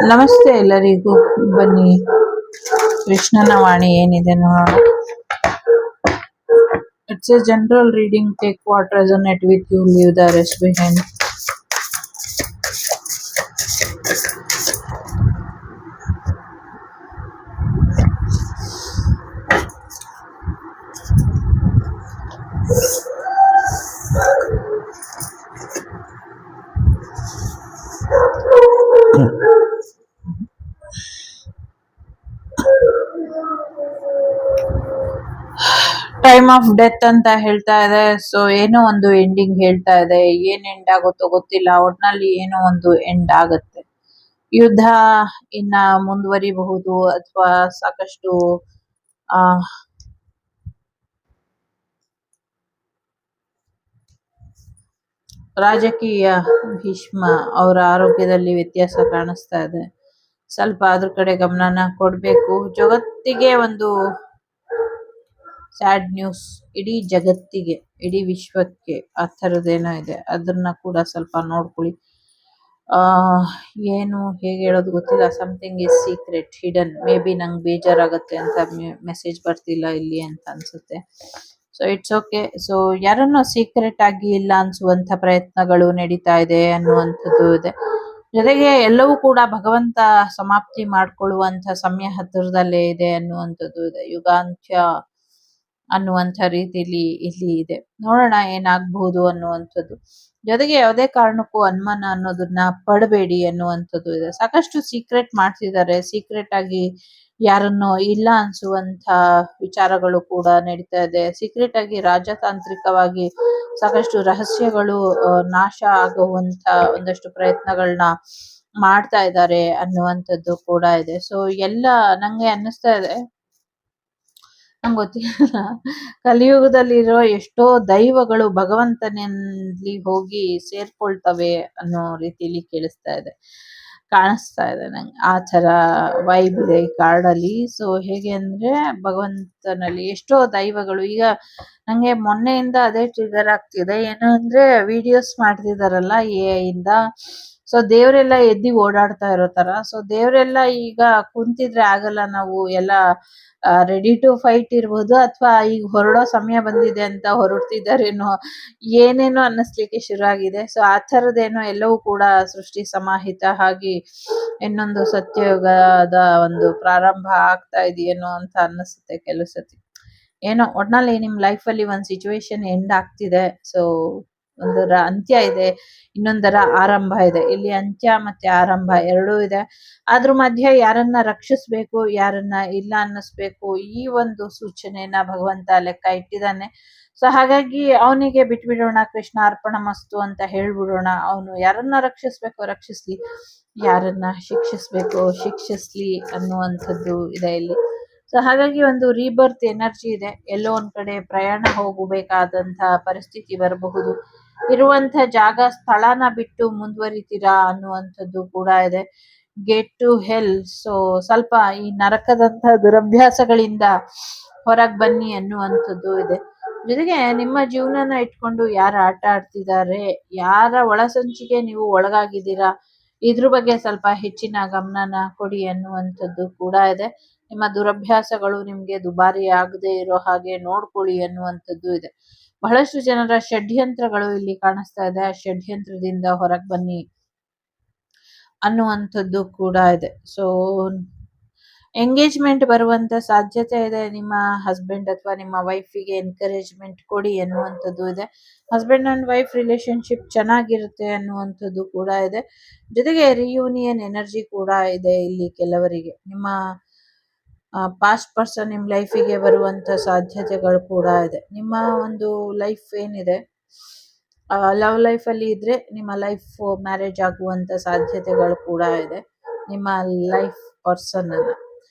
ನಮಸ್ತೆ ಎಲ್ಲರಿಗೂ. ಬನ್ನಿ ಕೃಷ್ಣನ ವಾಣಿ ಏನಿದೆ ನೋಡೋಣ. It's a general reading. Take what resonate with you, leave the rest behind. Time of death ಅಂತ ಹೇಳ್ತಾ ಇದೆ. ಸೊ ಏನೋ ಒಂದು ಎಂಡಿಂಗ್ ಹೇಳ್ತಾ ಇದೆ. ಏನ್ ಎಂಡ್ ಆಗುತ್ತೋ ಗೊತ್ತಿಲ್ಲ. ಒಟ್ನಲ್ಲಿ ಏನೋ ಒಂದು ಎಂಡ್ ಆಗುತ್ತೆ. ಯುದ್ಧ ಇನ್ನ ಮುಂದುವರಿಬಹುದು ಅಥವಾ ಸಾಕಷ್ಟು ಆ ರಾಜಕೀಯ ಭೀಷ್ಮ ಅವರ ಆರೋಗ್ಯದಲ್ಲಿ ವ್ಯತ್ಯಾಸ ಕಾಣಿಸ್ತಾ ಇದೆ. ಸ್ವಲ್ಪ ಅದ್ರ ಕಡೆ ಗಮನನ ಕೊಡ್ಬೇಕು. ಜಗತ್ತಿಗೆ ಒಂದು ಸ್ಯಾಡ್ ನ್ಯೂಸ್, ಇಡೀ ಜಗತ್ತಿಗೆ, ಇಡೀ ವಿಶ್ವಕ್ಕೆ ಆ ಥರದ್ದೇನೋ ಇದೆ. ಅದನ್ನ ಕೂಡ ಸ್ವಲ್ಪ ನೋಡ್ಕೊಳ್ಳಿ. ಏನು ಹೇಗೆ ಹೇಳೋದು ಗೊತ್ತಿಲ್ಲ. Something is secret hidden. May be ನಂಗೆ ಬೇಜಾರಾಗತ್ತೆ ಅಂತ ಮೆಸೇಜ್ ಬರ್ತಿಲ್ಲ ಇಲ್ಲಿ ಅಂತ ಅನ್ಸುತ್ತೆ. So it's okay. ಸೊ ಯಾರನ್ನೋ ಸೀಕ್ರೆಟ್ ಆಗಿ ಇಲ್ಲ ಅನ್ಸುವಂತ ಪ್ರಯತ್ನಗಳು ನಡೀತಾ ಇದೆ ಅನ್ನುವಂಥದ್ದು ಇದೆ. ಜೊತೆಗೆ ಎಲ್ಲವೂ ಕೂಡ ಭಗವಂತ ಸಮಾಪ್ತಿ ಮಾಡ್ಕೊಳ್ಳುವಂತ ಸಮಯ ಹತ್ತಿರದಲ್ಲೇ ಇದೆ ಅನ್ನುವಂಥದ್ದು ಇದೆ. ಯುಗಾಂತ್ಯ ಅನ್ನುವಂಥ ರೀತಿಲಿ ಇಲ್ಲಿ ಇದೆ. ನೋಡೋಣ ಏನಾಗಬಹುದು ಅನ್ನುವಂಥದ್ದು. ಜೊತೆಗೆ ಯಾವುದೇ ಕಾರಣಕ್ಕೂ ಅನುಮಾನ ಅನ್ನೋದನ್ನ ಪಡಬೇಡಿ ಅನ್ನುವಂಥದ್ದು ಇದೆ. ಸಾಕಷ್ಟು ಸೀಕ್ರೆಟ್ ಮಾಡ್ತಿದ್ದಾರೆ. ಸೀಕ್ರೆಟ್ ಆಗಿ ಯಾರನ್ನೋ ಇಲ್ಲ ಅನ್ಸುವಂತ ವಿಚಾರಗಳು ಕೂಡ ನಡೀತಾ ಇದೆ. ಸೀಕ್ರೆಟ್ ಆಗಿ ರಾಜತಾಂತ್ರಿಕವಾಗಿ ಸಾಕಷ್ಟು ರಹಸ್ಯಗಳು ನಾಶ ಆಗುವಂತ ಒಂದಷ್ಟು ಪ್ರಯತ್ನಗಳನ್ನ ಮಾಡ್ತಾ ಇದ್ದಾರೆ ಅನ್ನುವಂಥದ್ದು ಕೂಡ ಇದೆ. ಸೊ ಎಲ್ಲ ನಂಗೆ ಅನ್ನಿಸ್ತಾ ಇದೆ, ನಂಗೆ ಗೊತ್ತಿಲ್ಲ, ಕಲಿಯುಗದಲ್ಲಿರೋ ಎಷ್ಟೋ ದೈವಗಳು ಭಗವಂತನಲ್ಲಿ ಹೋಗಿ ಸೇರ್ಕೊಳ್ತವೆ ಅನ್ನೋ ರೀತಿಯಲ್ಲಿ ಕಾಣಿಸ್ತಾ ಇದೆ ನಂಗೆ. ಆ ತರ ವೈಬ್ ಇದೆ ಈ ಕಾರ್ಡಲ್ಲಿ. ಸೊ ಹೇಗೆ ಅಂದ್ರೆ ಭಗವಂತನಲ್ಲಿ ಎಷ್ಟೋ ದೈವಗಳು ಈಗ ನಂಗೆ ಮೊನ್ನೆಯಿಂದ ಅದೇ ಟ್ರಿಗರ್ ಆಗ್ತಿದೆ. ಏನು ಅಂದ್ರೆ ವಿಡಿಯೋಸ್ ಮಾಡ್ತಿದಾರಲ್ಲ ಎ ಇಂದ. ಸೊ ದೇವರೆಲ್ಲ ಎದ್ದಿ ಓಡಾಡ್ತಾ ಇರೋ ತರ. ಸೊ ದೇವರೆಲ್ಲ ಈಗ ಕುಂತಿದ್ರೆ ಆಗಲ್ಲ, ನಾವು ಎಲ್ಲ ರೆಡಿ ಟು ಫೈಟ್ ಇರ್ಬೋದು, ಅಥವಾ ಈಗ ಹೊರಡೋ ಸಮಯ ಬಂದಿದೆ ಅಂತ ಹೊರಡ್ತಿದ್ದಾರೇನೋ, ಏನೇನೋ ಅನ್ನಿಸ್ಲಿಕ್ಕೆ ಶುರು ಆಗಿದೆ. ಸೊ ಆ ಥರದ್ದೇನೋ ಎಲ್ಲವೂ ಕೂಡ ಸೃಷ್ಟಿ ಸಮಾಹಿತ ಆಗಿ ಇನ್ನೊಂದು ಸತ್ಯಯುಗದ ಒಂದು ಪ್ರಾರಂಭ ಆಗ್ತಾ ಇದೆಯೇನೋ ಅಂತ ಅನ್ನಿಸುತ್ತೆ ಕೆಲವು ಸತಿ. ಏನೋ ಒಟ್ನಲ್ಲಿ ನಿಮ್ ಲೈಫ್ ಅಲ್ಲಿ ಒಂದ್ ಸಿಚುವೇಶನ್ ಎಂಡ್ ಆಗ್ತಿದೆ. ಸೊ ಒಂದರ ಅಂತ್ಯ ಇದೆ, ಇನ್ನೊಂದರ ಆರಂಭ ಇದೆ. ಇಲ್ಲಿ ಅಂತ್ಯ ಮತ್ತೆ ಆರಂಭ ಎರಡೂ ಇದೆ. ಅದ್ರ ಮಧ್ಯೆ ಯಾರನ್ನ ರಕ್ಷಿಸ್ಬೇಕು, ಯಾರನ್ನ ಇಲ್ಲ ಅನ್ನಿಸ್ಬೇಕು, ಈ ಒಂದು ಸೂಚನೆನ ಭಗವಂತ ಲೆಕ್ಕ ಇಟ್ಟಿದ್ದಾನೆ. ಸೊ ಹಾಗಾಗಿ ಅವನಿಗೆ ಬಿಟ್ಬಿಡೋಣ, ಕೃಷ್ಣ ಅರ್ಪಣ ಮಸ್ತು ಅಂತ ಹೇಳ್ಬಿಡೋಣ. ಅವನು ಯಾರನ್ನ ರಕ್ಷಿಸ್ಬೇಕು ರಕ್ಷಿಸ್ಲಿ, ಯಾರನ್ನ ಶಿಕ್ಷಿಸ್ಬೇಕು ಶಿಕ್ಷಿಸ್ಲಿ ಅನ್ನುವಂಥದ್ದು ಇದೆ ಇಲ್ಲಿ. ಸೊ ಹಾಗಾಗಿ ಒಂದು ರೀಬರ್ತ್ ಎನರ್ಜಿ ಇದೆ. ಎಲ್ಲೋ ಒಂದ್ ಕಡೆ ಪ್ರಯಾಣ ಹೋಗಬೇಕಾದಂತ ಪರಿಸ್ಥಿತಿ ಬರಬಹುದು. ಇರುವಂತ ಜಾಗ ಸ್ಥಳನ ಬಿಟ್ಟು ಮುಂದುವರಿತೀರಾ ಅನ್ನುವಂಥದ್ದು ಕೂಡ ಇದೆ. Get to hell. ಸೊ ಸ್ವಲ್ಪ ಈ ನರಕದಂತ ದುರಭ್ಯಾಸಗಳಿಂದ ಹೊರಗ್ ಬನ್ನಿ ಅನ್ನುವಂಥದ್ದು ಇದೆ. ಜೊತೆಗೆ ನಿಮ್ಮ ಜೀವನನ ಇಟ್ಕೊಂಡು ಯಾರು ಆಟ ಆಡ್ತಿದ್ದಾರೆ, ಯಾರ ಒಳಸಂಚಿಗೆ ನೀವು ಒಳಗಾಗಿದ್ದೀರಾ, ಇದ್ರ ಬಗ್ಗೆ ಸ್ವಲ್ಪ ಹೆಚ್ಚಿನ ಗಮನನ ಕೊಡಿ ಅನ್ನುವಂಥದ್ದು ಕೂಡ ಇದೆ. ನಿಮ್ಮ ದುರಭ್ಯಾಸಗಳು ನಿಮ್ಗೆ ದುಬಾರಿ ಆಗದೆ ಇರೋ ಹಾಗೆ ನೋಡ್ಕೊಳ್ಳಿ ಅನ್ನುವಂಥದ್ದು ಇದೆ. ಬಹಳಷ್ಟು ಜನರ ಷಡ್ಯಂತ್ರಗಳು ಇಲ್ಲಿ ಕಾಣಿಸ್ತಾ ಇದೆ. ಆ ಷಡ್ಯಂತ್ರದಿಂದ ಹೊರಗೆ ಬನ್ನಿ ಅನ್ನುವಂಥದ್ದು ಕೂಡ ಇದೆ. ಸೊ ಎಂಗೇಜ್ಮೆಂಟ್ ಬರುವಂತ ಸಾಧ್ಯತೆ ಇದೆ. ನಿಮ್ಮ ಹಸ್ಬೆಂಡ್ ಅಥವಾ ನಿಮ್ಮ ವೈಫಿಗೆ ಎನ್ಕರೇಜ್ಮೆಂಟ್ ಕೊಡಿ ಅನ್ನುವಂಥದ್ದು ಇದೆ. ಹಸ್ಬೆಂಡ್ ಅಂಡ್ ವೈಫ್ ರಿಲೇಶನ್ಶಿಪ್ ಚೆನ್ನಾಗಿರುತ್ತೆ ಅನ್ನುವಂಥದ್ದು ಕೂಡ ಇದೆ. ಜೊತೆಗೆ ರಿಯೂನಿಯನ್ ಎನರ್ಜಿ ಕೂಡ ಇದೆ ಇಲ್ಲಿ ಕೆಲವರಿಗೆ. ನಿಮ್ಮ ಪಾಸ್ಟ್ ಪರ್ಸನ್ ನಿಮ್ಮ ಲೈಫಿಗೆ ಬರುವಂತ ಸಾಧ್ಯತೆಗಳು ಕೂಡ ಇದೆ. ನಿಮ್ಮ ಒಂದು ಲೈಫ್ ಏನಿದೆ, ಲವ್ ಲೈಫ್ ಅಲ್ಲಿ ಇದ್ರೆ ನಿಮ್ಮ ಲೈಫ್ ಮ್ಯಾರೇಜ್ ಆಗುವಂತ ಸಾಧ್ಯತೆಗಳು ಕೂಡ ಇದೆ ನಿಮ್ಮ ಲೈಫ್ ಪರ್ಸನ್ ಅನ್ನ.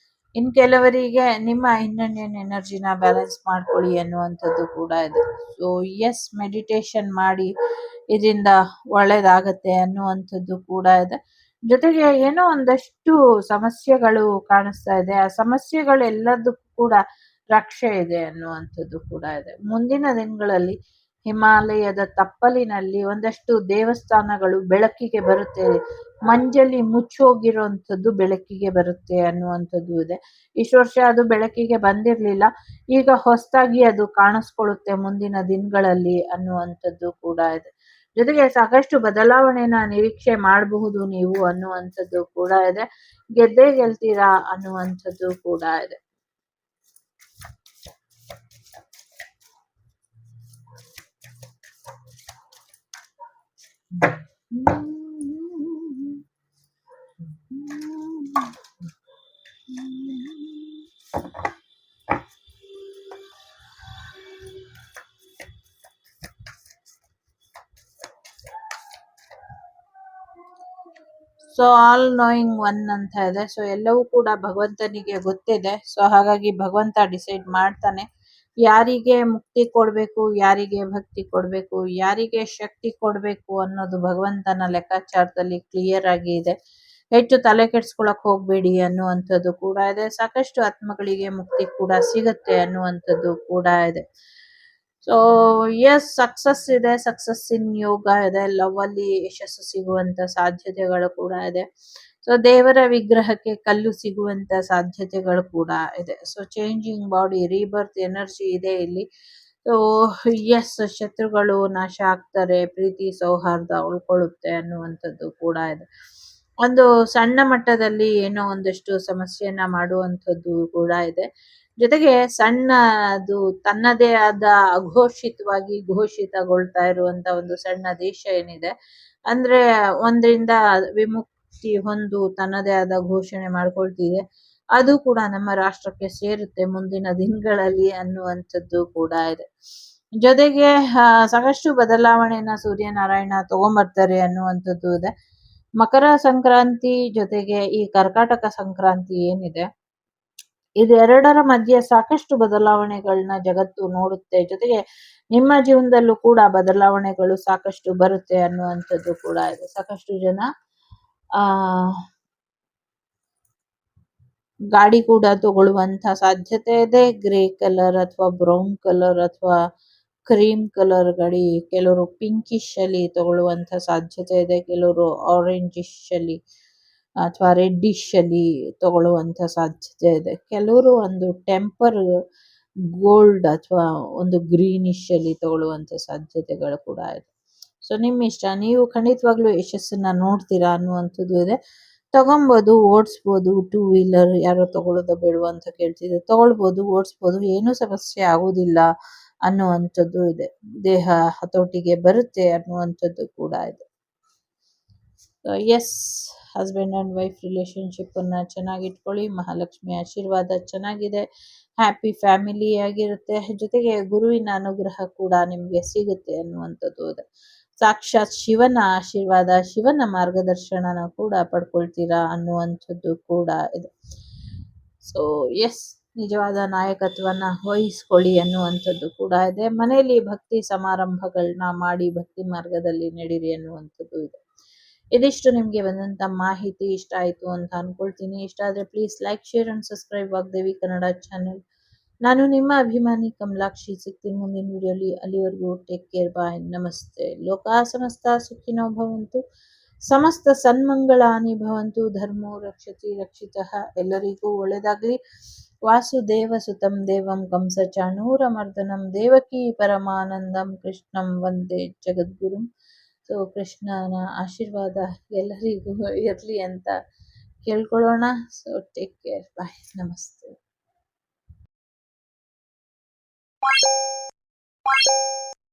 ಇನ್ ಕೆಲವರಿಗೆ ನಿಮ್ಮ ಇಂಡಿಯನ್ ಎನರ್ಜಿನ ಬ್ಯಾಲೆನ್ಸ್ ಮಾಡ್ಕೊಳ್ಳಿ ಅನ್ನುವಂಥದ್ದು ಕೂಡ ಇದೆ. ಸೊ ಎಸ್, ಮೆಡಿಟೇಷನ್ ಮಾಡಿ, ಇದರಿಂದ ಒಳ್ಳೇದಾಗತ್ತೆ ಅನ್ನುವಂಥದ್ದು ಕೂಡ ಇದೆ. ಜೊತೆಗೆ ಏನೋ ಒಂದಷ್ಟು ಸಮಸ್ಯೆಗಳು ಕಾಣಿಸ್ತಾ ಇದೆ. ಆ ಸಮಸ್ಯೆಗಳು ಎಲ್ಲದಕ್ಕೂ ಕೂಡ ರಕ್ಷೆ ಇದೆ ಅನ್ನುವಂಥದ್ದು ಕೂಡ ಇದೆ. ಮುಂದಿನ ದಿನಗಳಲ್ಲಿ ಹಿಮಾಲಯದ ತಪ್ಪಲಿನಲ್ಲಿ ಒಂದಷ್ಟು ದೇವಸ್ಥಾನಗಳು ಬೆಳಕಿಗೆ ಬರುತ್ತೆ, ಮಂಜಲ್ಲಿ ಮುಚ್ಚೋಗಿರೋಂಥದ್ದು ಬೆಳಕಿಗೆ ಬರುತ್ತೆ ಅನ್ನುವಂಥದ್ದು ಇದೆ. ಇಷ್ಟು ವರ್ಷ ಅದು ಬೆಳಕಿಗೆ ಬಂದಿರಲಿಲ್ಲ, ಈಗ ಹೊಸದಾಗಿ ಅದು ಕಾಣಿಸ್ಕೊಳ್ಳುತ್ತೆ ಮುಂದಿನ ದಿನಗಳಲ್ಲಿ ಅನ್ನುವಂಥದ್ದು ಕೂಡ ಇದೆ. ಜೊತೆಗೆ ಸಾಕಷ್ಟು ಬದಲಾವಣೆನ ನಿರೀಕ್ಷೆ ಮಾಡಬಹುದು ನೀವು ಅನ್ನುವಂಥದ್ದು ಕೂಡ ಇದೆ. ಗೆದ್ದೇ ಗೆಲ್ತೀರಾ ಅನ್ನುವಂಥದ್ದು ಕೂಡ ಇದೆ. ಸೊ ಆಲ್ ನೋಯಿಂಗ್ ಒನ್ ಅಂತ ಇದೆ. ಸೊ ಎಲ್ಲವೂ ಕೂಡ ಭಗವಂತನಿಗೆ ಗೊತ್ತಿದೆ. ಸೊ ಹಾಗಾಗಿ ಭಗವಂತ ಡಿಸೈಡ್ ಮಾಡ್ತಾನೆ ಯಾರಿಗೆ ಮುಕ್ತಿ ಕೊಡ್ಬೇಕು, ಯಾರಿಗೆ ಭಕ್ತಿ ಕೊಡ್ಬೇಕು, ಯಾರಿಗೆ ಶಕ್ತಿ ಕೊಡ್ಬೇಕು ಅನ್ನೋದು ಭಗವಂತನ ಲೆಕ್ಕಾಚಾರದಲ್ಲಿ ಕ್ಲಿಯರ್ ಆಗಿ ಇದೆ. ಹೆಚ್ಚು ತಲೆ ಕೆಡ್ಸ್ಕೊಳಕ್ ಹೋಗ್ಬೇಡಿ ಅನ್ನುವಂಥದ್ದು ಕೂಡ ಇದೆ. ಸಾಕಷ್ಟು ಆತ್ಮಗಳಿಗೆ ಮುಕ್ತಿ ಕೂಡ ಸಿಗತ್ತೆ ಅನ್ನುವಂಥದ್ದು ಕೂಡ ಇದೆ. ಸೊ ಎಸ್, ಸಕ್ಸಸ್ ಇದೆ, ಸಕ್ಸಸ್ ಇನ್ ಯೋಗ ಇದೆ, ಲವ್ ಅಲ್ಲಿ ಯಶಸ್ಸು ಸಿಗುವಂತ ಸಾಧ್ಯತೆಗಳು ಕೂಡ ಇದೆ. ಸೊ ದೇವರ ವಿಗ್ರಹಕ್ಕೆ ಕಲ್ಲು ಸಿಗುವಂತ ಸಾಧ್ಯತೆಗಳು ಕೂಡ ಇದೆ. So changing body, rebirth energy ಇದೆ ಇಲ್ಲಿ. ಸೊ ಎಸ್, ಶತ್ರುಗಳು ನಾಶ ಆಗ್ತಾರೆ, ಪ್ರೀತಿ ಸೌಹಾರ್ದ ಉಳ್ಕೊಳ್ಳುತ್ತೆ ಅನ್ನುವಂಥದ್ದು ಕೂಡ ಇದೆ. ಒಂದು ಸಣ್ಣ ಮಟ್ಟದಲ್ಲಿ ಏನೋ ಒಂದಷ್ಟು ಸಮಸ್ಯೆಯನ್ನ ಮಾಡುವಂಥದ್ದು ಕೂಡ ಇದೆ. ಜೊತೆಗೆ ಅದು ತನ್ನದೇ ಆದ ಅಘೋಷಿತವಾಗಿ ಘೋಷಿತಗೊಳ್ತಾ ಇರುವಂತ ಒಂದು ಸಣ್ಣ ದೇಶ ಏನಿದೆ, ಅಂದ್ರೆ ಒಂದರಿಂದ ವಿಮುಕ್ತಿ ಹೊಂದು ತನ್ನದೇ ಆದ ಘೋಷಣೆ ಮಾಡ್ಕೊಳ್ತಿದೆ, ಅದು ಕೂಡ ನಮ್ಮ ರಾಷ್ಟ್ರಕ್ಕೆ ಸೇರುತ್ತೆ ಮುಂದಿನ ದಿನಗಳಲ್ಲಿ ಅನ್ನುವಂಥದ್ದು ಕೂಡ ಇದೆ. ಜೊತೆಗೆ ಸಾಕಷ್ಟು ಬದಲಾವಣೆಯನ್ನ ಸೂರ್ಯನಾರಾಯಣ ತಗೊಂಬರ್ತಾರೆ ಅನ್ನುವಂಥದ್ದು ಇದೆ. ಮಕರ ಸಂಕ್ರಾಂತಿ ಜೊತೆಗೆ ಈ ಕರ್ಕಾಟಕ ಸಂಕ್ರಾಂತಿ ಏನಿದೆ, ಇದೆರಡರ ಮಧ್ಯೆ ಸಾಕಷ್ಟು ಬದಲಾವಣೆಗಳನ್ನ ಜಗತ್ತು ನೋಡುತ್ತೆ. ಜೊತೆಗೆ ನಿಮ್ಮ ಜೀವನದಲ್ಲೂ ಕೂಡ ಬದಲಾವಣೆಗಳು ಸಾಕಷ್ಟು ಬರುತ್ತೆ ಅನ್ನುವಂಥದ್ದು ಕೂಡ ಇದೆ. ಸಾಕಷ್ಟು ಜನ ಆ ಗಾಡಿ ಕೂಡ ತಗೊಳ್ಳುವಂತ ಸಾಧ್ಯತೆ ಇದೆ. ಗ್ರೇ ಕಲರ್ ಅಥವಾ ಬ್ರೌನ್ ಕಲರ್ ಅಥವಾ ಕ್ರೀಮ್ ಕಲರ್ ಗಾಡಿ, ಕೆಲವರು ಪಿಂಕಿಶ್ ಅಲ್ಲಿ ತಗೊಳ್ಳುವಂತ ಸಾಧ್ಯತೆ ಇದೆ, ಕೆಲವರು ಆರೆಂಜಿಶ್ ಅಲ್ಲಿ ಅಥವಾ ರೆಡ್ಡಿಶ್ ಅಲ್ಲಿ ತಗೊಳ್ಳುವಂತ ಸಾಧ್ಯತೆ ಇದೆ, ಕೆಲವರು ಒಂದು ಟೆಂಪರ್ ಗೋಲ್ಡ್ ಅಥವಾ ಒಂದು ಗ್ರೀನಿಶ್ ಅಲ್ಲಿ ತಗೊಳ್ಳುವಂತ ಸಾಧ್ಯತೆಗಳು ಕೂಡ ಇದೆ. ಸೊ ನಿಮ್ಮ ಇಷ್ಟ, ನೀವು ಖಂಡಿತವಾಗ್ಲೂ ಯಶಸ್ಸನ್ನ ನೋಡ್ತೀರಾ ಅನ್ನುವಂಥದ್ದು ಇದೆ. ತಗೊಬೋದು, ಓಡಿಸ್ಬೋದು. ಟೂ ವೀಲರ್ ಯಾರೋ ತಗೊಳ್ಳೋದು ಬೇಡವಾ ಅಂತ ಕೇಳ್ತಿದ್ರೆ ತಗೊಳ್ಬೋದು, ಓಡಿಸ್ಬೋದು, ಏನೂ ಸಮಸ್ಯೆ ಆಗೋದಿಲ್ಲ ಅನ್ನುವಂಥದ್ದು ಇದೆ. ದೇಹ ಹತೋಟಿಗೆ ಬರುತ್ತೆ ಅನ್ನುವಂಥದ್ದು ಕೂಡ ಇದೆ. Yes, husband and wife relationship ಅನ್ನ ಚೆನ್ನಾಗಿಟ್ಕೊಳ್ಳಿ. ಮಹಾಲಕ್ಷ್ಮಿ ಆಶೀರ್ವಾದ ಚೆನ್ನಾಗಿದೆ, ಹ್ಯಾಪಿ ಫ್ಯಾಮಿಲಿ ಆಗಿರುತ್ತೆ. ಜೊತೆಗೆ ಗುರುವಿನ ಅನುಗ್ರಹ ಕೂಡ ನಿಮ್ಗೆ ಸಿಗುತ್ತೆ ಅನ್ನುವಂಥದ್ದು ಇದೆ. ಸಾಕ್ಷಾತ್ ಶಿವನ ಆಶೀರ್ವಾದ, ಶಿವನ ಮಾರ್ಗದರ್ಶನನ ಕೂಡ ಪಡ್ಕೊಳ್ತೀರಾ ಅನ್ನುವಂಥದ್ದು ಕೂಡ ಇದೆ. ಸೊ ಎಸ್, ನಿಜವಾದ ನಾಯಕತ್ವನ ವಹಿಸ್ಕೊಳ್ಳಿ ಅನ್ನುವಂಥದ್ದು ಕೂಡ ಇದೆ. ಮನೆಯಲ್ಲಿ ಭಕ್ತಿ ಸಮಾರಂಭಗಳನ್ನ ಮಾಡಿ ಭಕ್ತಿ ಮಾರ್ಗದಲ್ಲಿ ನಡೀರಿ ಅನ್ನುವಂಥದ್ದು ಇದೆ. ಇದಿಷ್ಟು ನಿಮ್ಗೆ ಬಂದಂತ ಮಾಹಿತಿ ಇಷ್ಟ ಆಯ್ತು ಅಂತ ಅನ್ಕೊಳ್ತೀನಿ. ಇಷ್ಟ ಆದ್ರೆ please like, share and subscribe Vagdevi Kannada channel. ನಾನು ನಿಮ್ಮ ಅಭಿಮಾನಿ ಕಮಲಾಕ್ಷಿ. ಸಿಗ್ತೀನಿ ಮುಂದಿನ ವಿಡಿಯೋಲಿ. ಅಲ್ಲಿವರೆಗೂ ಟೇಕ್ ಕೇರ್, ಬಾಯ್, ನಮಸ್ತೆ. ಲೋಕ ಸಮಸ್ತ ಸುಖಿನೋ ಭವಂತು, ಸಮಸ್ತ ಸನ್ಮಂಗಳಾನಿ ಭವಂತು, ಧರ್ಮೋ ರಕ್ಷತಿ ರಕ್ಷಿತಃ. ಎಲ್ಲರಿಗೂ ಒಳ್ಳೆದಾಗ್ಲಿ. ವಾಸುದೇವ ಸುತಂ ದೇವಂ ಕಂಸ ಚಾಣೂರ ಮರ್ದನಂ ದೇವಕಿ ಪರಮಾನಂದಂ ಕೃಷ್ಣಂ ವಂದೇ ಜಗದ್ಗುರುಂ. ಸೊ ಕೃಷ್ಣನ ಆಶೀರ್ವಾದ ಎಲ್ಲರಿಗೂ ಇರಲಿ ಅಂತ ಕೇಳ್ಕೊಳ್ಳೋಣ. ಸೊ ಟೇಕ್ ಕೇರ್, ಬಾಯ್, ನಮಸ್ತೆ.